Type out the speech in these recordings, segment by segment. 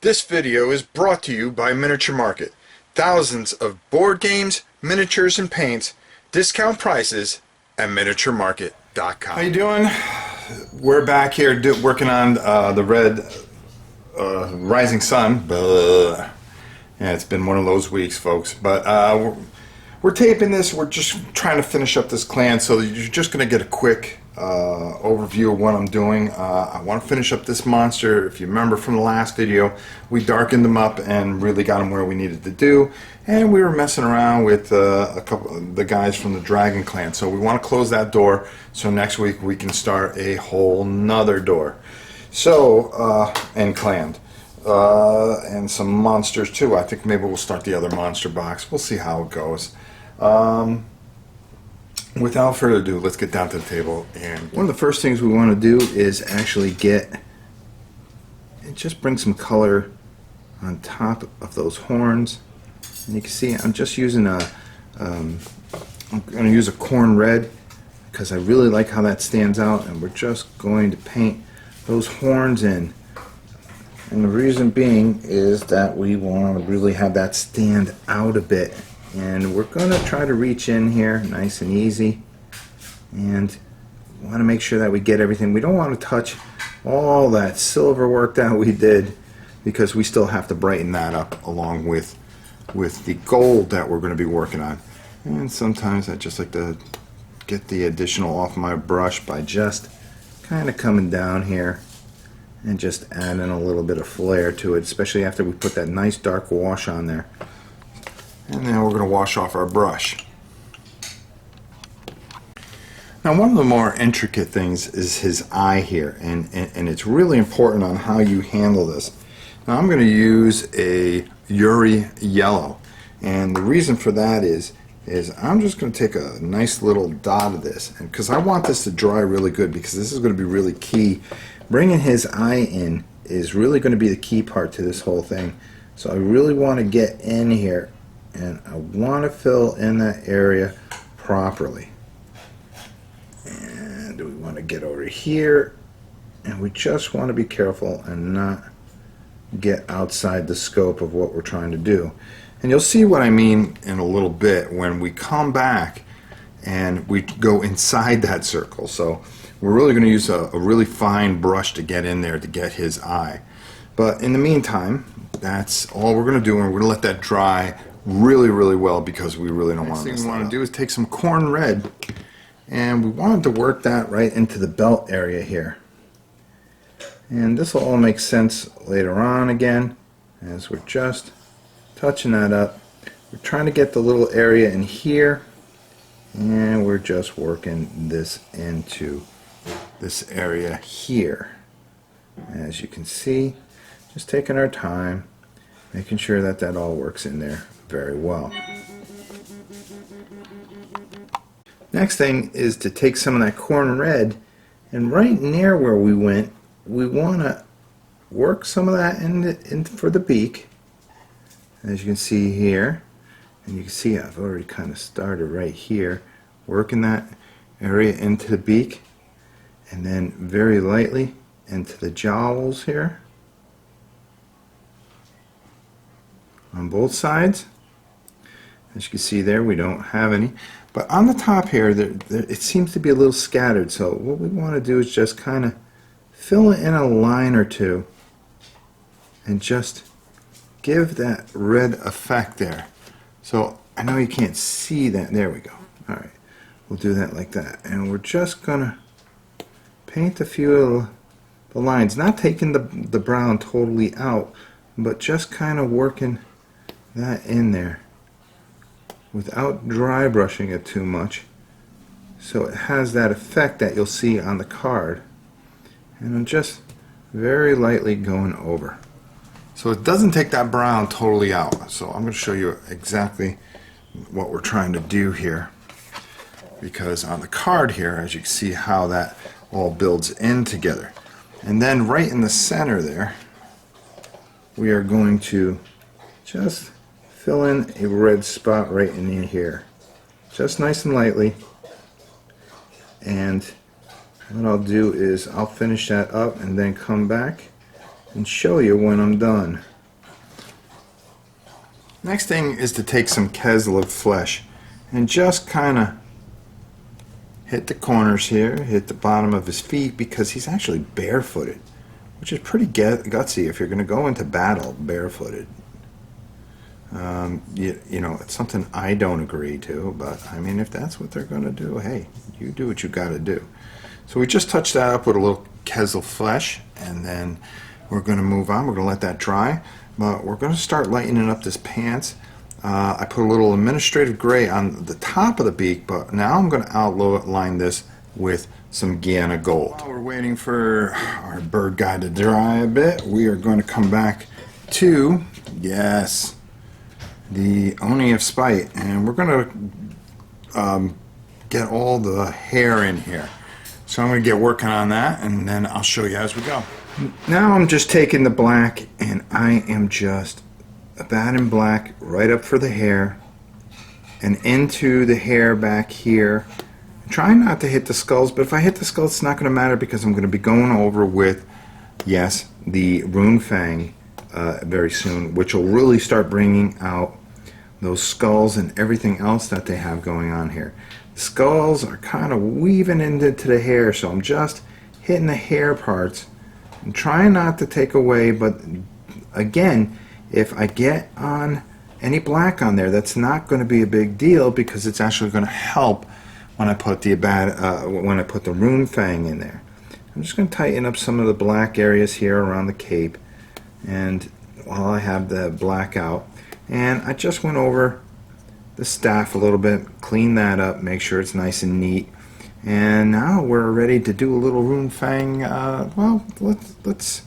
This video is brought to you by Miniature Market. Thousands of board games, miniatures, and paints. Discount prices at miniaturemarket.com. How you doing? We're back here working on the red Rising Sun. Yeah, it's been one of those weeks, folks. But we're taping this. We're just trying to finish up this clan, so you're just going to get a quick overview of what I'm doing. I want to finish up this monster. If you remember from the last video, we darkened them up and really got them where we needed to do, and we were messing around with a couple of the guys from the Dragon Clan. So we want to close that door so next week we can start a whole nother door. So and clanned and some monsters too. I think maybe we'll start the other monster box. We'll see how it goes. Without further ado, let's get down to the table. And one of the first things we want to do is actually just bring some color on top of those horns. And you can see I'm just using I'm going to use a corn red because I really like how that stands out, and we're just going to paint those horns in. And the reason being is that we want to really have that stand out a bit. And we're going to try to reach in here nice and easy, and want to make sure that we get everything. We don't want to touch all that silver work that we did, because we still have to brighten that up along with the gold that we're going to be working on. And sometimes I just like to get the additional off my brush by just kind of coming down here and just adding a little bit of flair to it, especially after we put that nice dark wash on there. And then we're going to wash off our brush. Now, one of the more intricate things is his eye here, and it's really important on how you handle this. Now, I'm going to use a Yuri yellow, and the reason for that is I'm just going to take a nice little dot of this, and because I want this to dry really good, because this is going to be really key. Bringing his eye in is really going to be the key part to this whole thing. So I really want to get in here, and I want to fill in that area properly. And we want to get over here, and we just want to be careful and not get outside the scope of what we're trying to do. And you'll see what I mean in a little bit when we come back and we go inside that circle. So we're really going to use a really fine brush to get in there to get his eye. But in the meantime, that's all we're going to do, and we're going to let that dry really, really well, because we really don't want to. Next thing we want to do is take some corn red, and we wanted to work that right into the belt area here. And this will all make sense later on again, as we're just touching that up. We're trying to get the little area in here, and we're just working this into this area here. As you can see, just taking our time, making sure that that all works in there very well. Next thing is to take some of that corn red, and right near where we went, we want to work some of that in for the beak, as you can see here. And you can see I've already kind of started right here working that area into the beak, and then very lightly into the jowls here on both sides. As you can see there, we don't have any, but on the top here it seems to be a little scattered. So what we want to do is just kind of fill it in a line or two and just give that red effect there. So I know you can't see that. There we go. Alright, we'll do that like that, and we're just gonna paint a few of the lines, not taking the brown totally out, but just kind of working that in there without dry brushing it too much, so it has that effect that you'll see on the card. And I'm just very lightly going over, so it doesn't take that brown totally out. So I'm going to show you exactly what we're trying to do here, because on the card here, as you can see how that all builds in together. And then right in the center there, we are going to just fill in a red spot right in here, just nice and lightly. And what I'll do is I'll finish that up and then come back and show you when I'm done. Next thing is to take some Keslev flesh and just kind of hit the corners here, hit the bottom of his feet, because he's actually barefooted, which is pretty gutsy if you're going to go into battle barefooted. You know, it's something I don't agree to, but I mean, if that's what they're going to do, hey, you do what you got to do. So we just touched that up with a little Keslev flesh, and then we're going to move on. We're going to let that dry, but we're going to start lightening up this pants. I put a little administrative gray on the top of the beak, but now I'm going to outline this with some Guyana gold. While we're waiting for our bird guy to dry a bit, we are going to come back to, yes, the Oni of Spite, and we're going to get all the hair in here. So I'm going to get working on that, and then I'll show you as we go. Now I'm just taking the black, and I am just batting black right up for the hair and into the hair back here. I'm trying not to hit the skulls, but if I hit the skulls, it's not going to matter because I'm going to be going over with, yes, the Rune Fang very soon, which will really start bringing out those skulls and everything else that they have going on here. The skulls are kind of weaving into the hair, so I'm just hitting the hair parts and trying not to take away, but again, if I get on any black on there, that's not going to be a big deal because it's actually going to help when I put the Rune Fang in there. I'm just going to tighten up some of the black areas here around the cape, and while I have the black out, and I just went over the staff a little bit, clean that up, make sure it's nice and neat, and now we're ready to do a little Rune Fang. Well, let's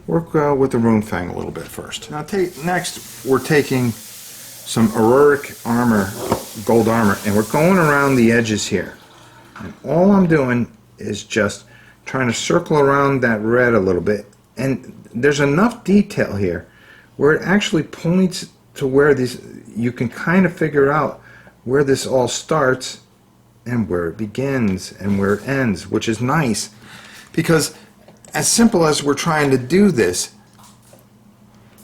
work with the Rune Fang a little bit first. Now next we're taking some Auroric armor, gold armor, and we're going around the edges here. And all I'm doing is just trying to circle around that red a little bit. And there's enough detail here where it actually points to where these, you can kind of figure out where this all starts and where it begins and where it ends, which is nice because as simple as we're trying to do this,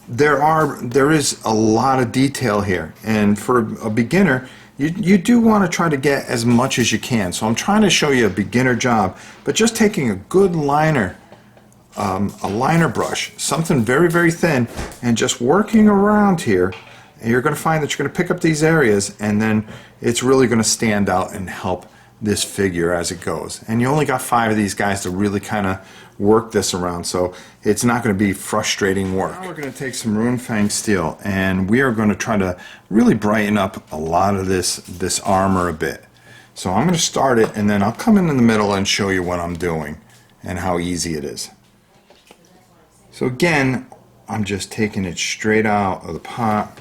there is a lot of detail here, and for a beginner you do want to try to get as much as you can. So I'm trying to show you a beginner job, but just taking a good liner, a liner brush, something very, very thin, and just working around here, and you're going to find that you're going to pick up these areas, and then it's really going to stand out and help this figure as it goes. And you only got 5 of these guys to really kind of work this around, so it's not going to be frustrating work. Now we're going to take some Rune Fang steel, and we are going to try to really brighten up a lot of this armor a bit. So I'm going to start it, and then I'll come in the middle and show you what I'm doing and how easy it is. So again, I'm just taking it straight out of the pot,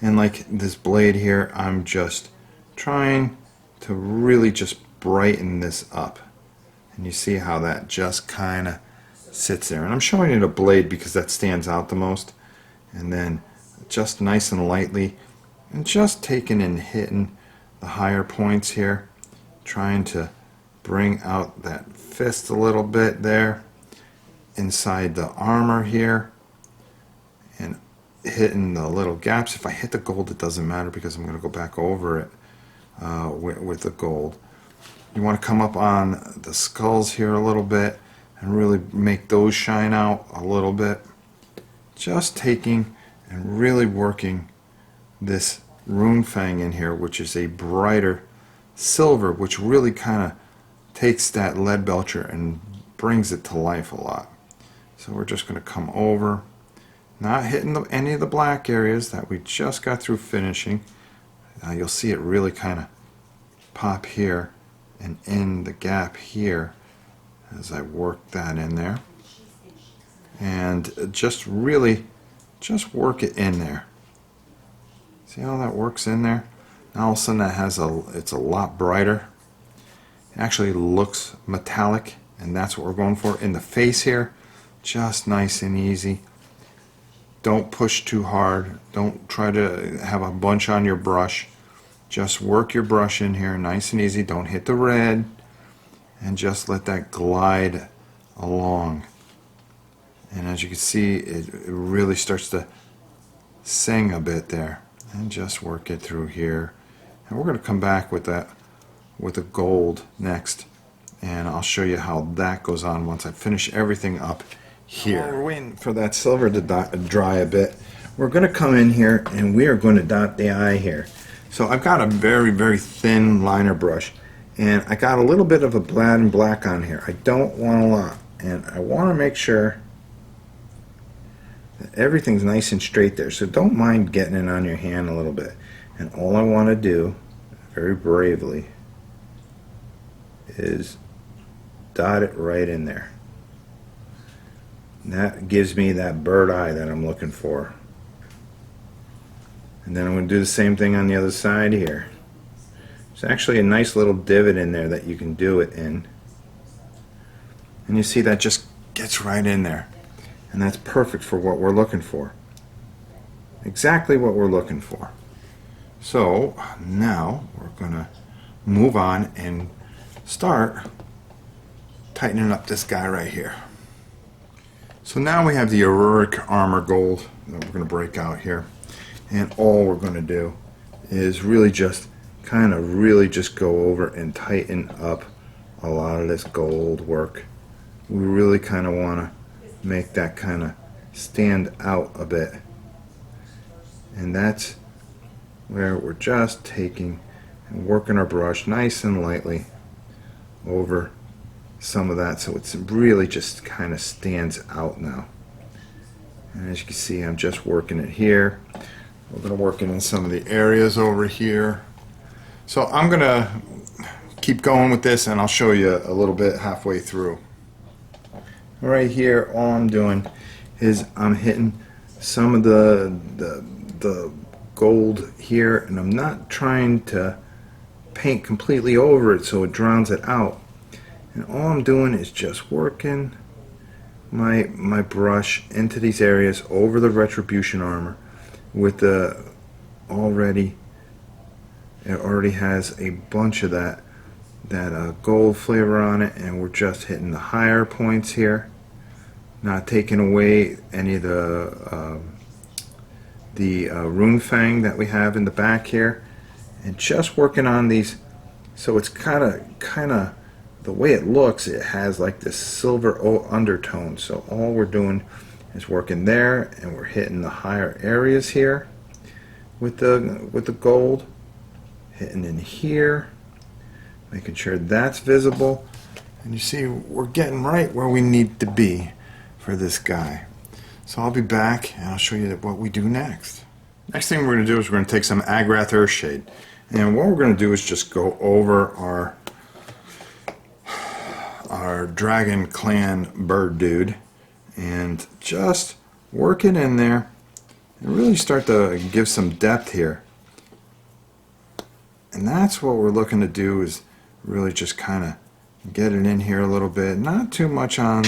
and like this blade here, I'm just trying to really just brighten this up. And you see how that just kind of sits there. And I'm showing you the blade because that stands out the most. And then just nice and lightly, and just taking and hitting the higher points here, trying to bring out that fist a little bit there inside the armor here, and hitting the little gaps. If I hit the gold, it doesn't matter because I'm going to go back over it with the gold. You want to come up on the skulls here a little bit and really make those shine out a little bit. Just taking and really working this Rune Fang in here, which is a brighter silver, which really kind of takes that lead belcher and brings it to life a lot. So we're just going to come over, not hitting any of the black areas that we just got through finishing. You'll see it really kind of pop here and in the gap here as I work that in there, and just really just work it in there. See how that works in there? Now all of a sudden that it's a lot brighter. It actually looks metallic, and that's what we're going for in the face here. Just nice and easy. Don't push too hard. Don't try to have a bunch on your brush. Just work your brush in here nice and easy. Don't hit the red, and just let that glide along. And as you can see, it really starts to sing a bit there. and just work it through here. And we're going to come back with that, with the gold next, and I'll show you how that goes on once I finish everything up here. While we're waiting for that silver to dry a bit, we're going to come in here and we are going to dot the eye here. So I've got a very, very thin liner brush, and I got a little bit of a black on here. I don't want a lot, and I want to make sure that everything's nice and straight there. So don't mind getting it on your hand a little bit. And all I want to do, very bravely, is dot it right in there. And that gives me that bird eye that I'm looking for. And then I'm going to do the same thing on the other side here. There's actually a nice little divot in there that you can do it in. And you see that just gets right in there. And that's perfect for what we're looking for. Exactly what we're looking for. So now we're going to move on and start tightening up this guy right here. So now we have the heroic armor gold that we're going to break out here. And all we're going to do is really just go over and tighten up a lot of this gold work. We really kind of want to make that kind of stand out a bit. And that's where we're just taking and working our brush nice and lightly over some of that, so it's really just kind of stands out now. And as you can see, I'm just working it here. We're going to work it in some of the areas over here. So I'm going to keep going with this, and I'll show you a little bit halfway through. Right here, all I'm doing is I'm hitting some of the gold here, and I'm not trying to paint completely over it so it drowns it out. And all I'm doing is just working my brush into these areas over the retribution armor with the it already has a bunch of that gold flavor on it, and we're just hitting the higher points here, not taking away any of the rune fang that we have in the back here, and just working on these. So it's kind of the way it looks, it has like this silver undertone. So all we're doing is working there, and we're hitting the higher areas here with the gold, hitting in here, making sure that's visible. And you see, we're getting right where we need to be for this guy. So I'll be back and I'll show you what we do next. Next thing we're going to do is we're going to take some Agrath Earthshade, and what we're going to do is just go over our Dragon Clan bird dude and just work it in there and really start to give some depth here. And that's what we're looking to do, is really just kind of get it in here a little bit, not too much on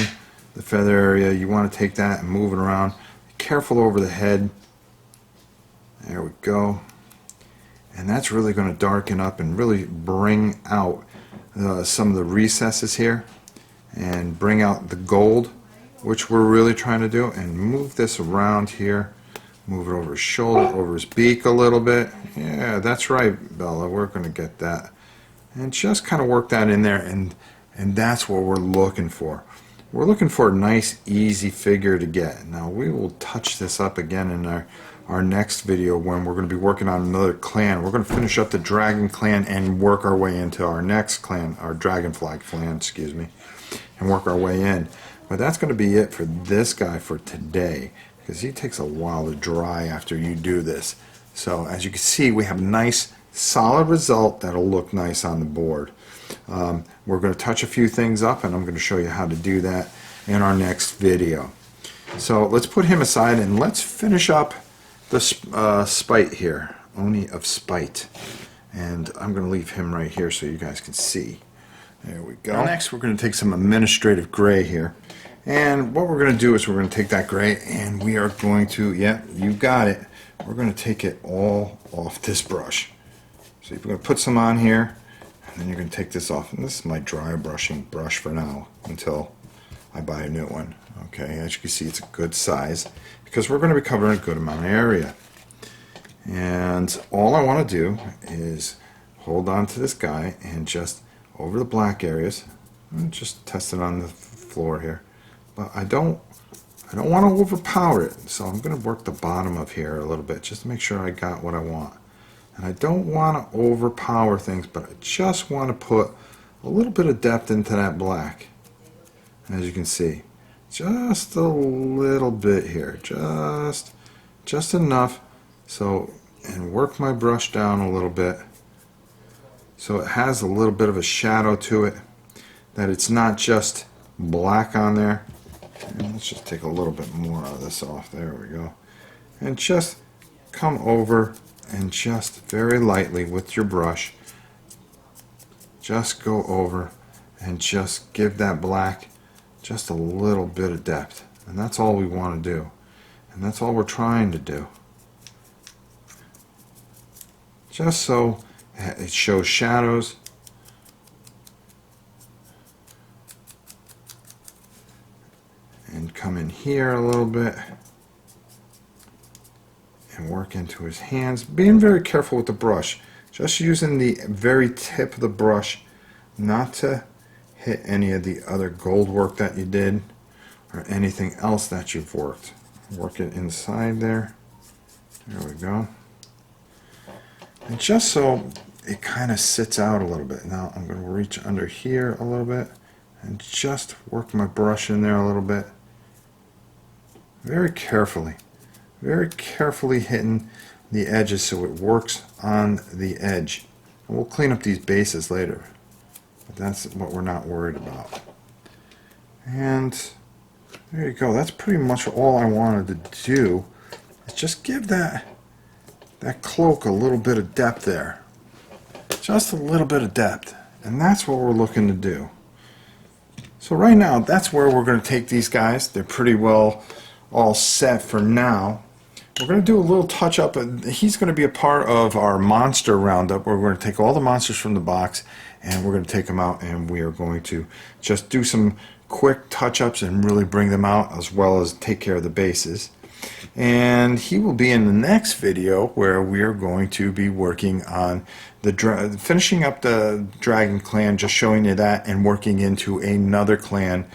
the feather area. You want to take that and move it around. Be careful over the head. There we go. And that's really going to darken up and really bring out some of the recesses here and bring out the gold, which we're really trying to do. And move this around here. Move it over his shoulder, over his beak a little bit. Yeah, that's right, Bella. We're going to get that. And just kind of work that in there, and that's what we're looking for. We're looking for a nice, easy figure to get. Now, we will touch this up again in our next video when we're going to be working on another clan. We're going to finish up the Dragon Clan and work our way into our next clan, our Dragonfly Clan, excuse me, and work our way in. But that's going to be it for this guy for today, because he takes a while to dry after you do this. So as you can see, we have a nice solid result that'll look nice on the board. We're going to touch a few things up, and I'm going to show you how to do that in our next video. So let's put him aside and let's finish up the Spite here, Oni of Spite. And I'm going to leave him right here so you guys can see. There we go. Next, we're going to take some administrative gray here. And what we're going to do is we're going to take that gray, and we are going to, yeah, you got it, we're going to take it all off this brush. So you're going to put some on here, and then you're going to take this off. And this is my dry brushing brush for now until I buy a new one. Okay, as you can see, it's a good size because we're going to be covering a good amount of area. And all I want to do is hold on to this guy and just over the black areas. I'm just test it on the floor here, but I don't want to overpower it, so I'm going to work the bottom of here a little bit just to make sure I got what I want. And I don't want to overpower things, but I just want to put a little bit of depth into that black. As you can see, just a little bit here, just enough. So, and work my brush down a little bit so it has a little bit of a shadow to it, that it's not just black on there. And let's just take a little bit more of this off. There we go. And just come over and just very lightly with your brush, just go over and just give that black just a little bit of depth. And that's all we want to do. And that's all we're trying to do. Just so it shows shadows. And come in here a little bit and work into his hands. Being very careful with the brush. Just using the very tip of the brush, not to hit any of the other gold work that you did or anything else that you've worked. Work it inside there. There we go. And just so it kind of sits out a little bit. Now I'm going to reach under here a little bit and just work my brush in there a little bit. Very carefully hitting the edges so it works on the edge. And we'll clean up these bases later, but that's what we're not worried about. And there you go. That's pretty much all I wanted to do, is just give that cloak a little bit of depth there. Just a little bit of depth. And that's what we're looking to do. So right now, that's where we're going to take these guys. They're pretty well all set for now. We're going to do a little touch up. He's going to be a part of our monster roundup. We're going to take all the monsters from the box and we're going to take them out, and we are going to just do some quick touch-ups and really bring them out, as well as take care of the bases. And he will be in the next video where we are going to be working on the finishing up the Dragon Clan, just showing you that, and working into another clan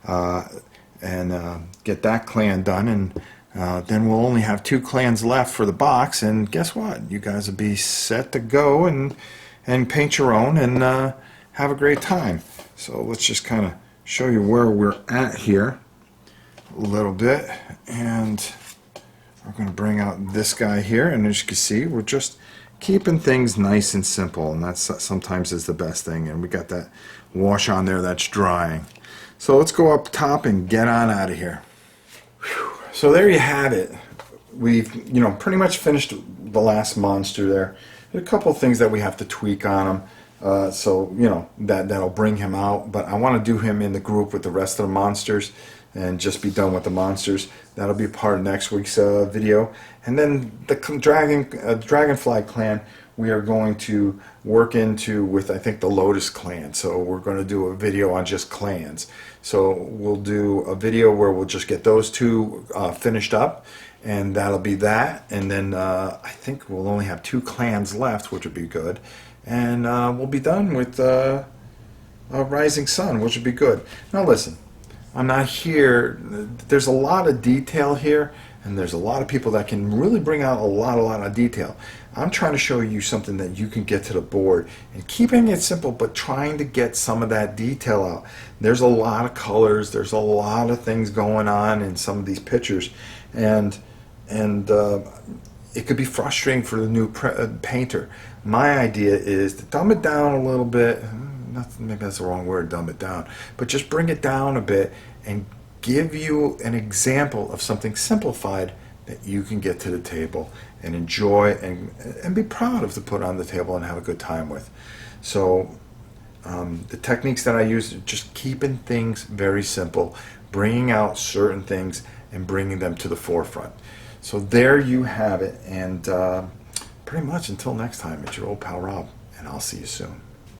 and get that clan done. And then we'll only have 2 clans left for the box, and guess what? You guys will be set to go and paint your own and have a great time. So let's just kind of show you where we're at here a little bit, and we're going to bring out this guy here, and as you can see, we're just keeping things nice and simple, and that's sometimes is the best thing. And we got that wash on there that's drying. So let's go up top and get on out of here. Whew. So there you have it. We've pretty much finished the last monster there. There's a couple of things that we have to tweak on him. So that'll bring him out, but I want to do him in the group with the rest of the monsters and just be done with the monsters. That'll be part of next week's video. And then the Dragonfly Clan, we are going to work into with, I think, the Lotus Clan. So we're going to do a video on just clans. So we'll do a video where we'll just get those 2 finished up, and that'll be that. And then I think we'll only have 2 clans left, which would be good. And we'll be done with Rising Sun, which would be good. Now listen, I'm not here. There's a lot of detail here, and there's a lot of people that can really bring out a lot of detail. I'm trying to show you something that you can get to the board, and keeping it simple, but trying to get some of that detail out. There's a lot of colors. There's a lot of things going on in some of these pictures, and it could be frustrating for the new painter. My idea is to dumb it down a little bit. Maybe that's the wrong word, dumb it down, but just bring it down a bit and give you an example of something simplified that you can get to the table and enjoy and be proud of to put on the table and have a good time with. So the techniques that I use are just keeping things very simple, bringing out certain things and bringing them to the forefront. So there you have it, and pretty much until next time, it's your old pal Rob, and I'll see you soon.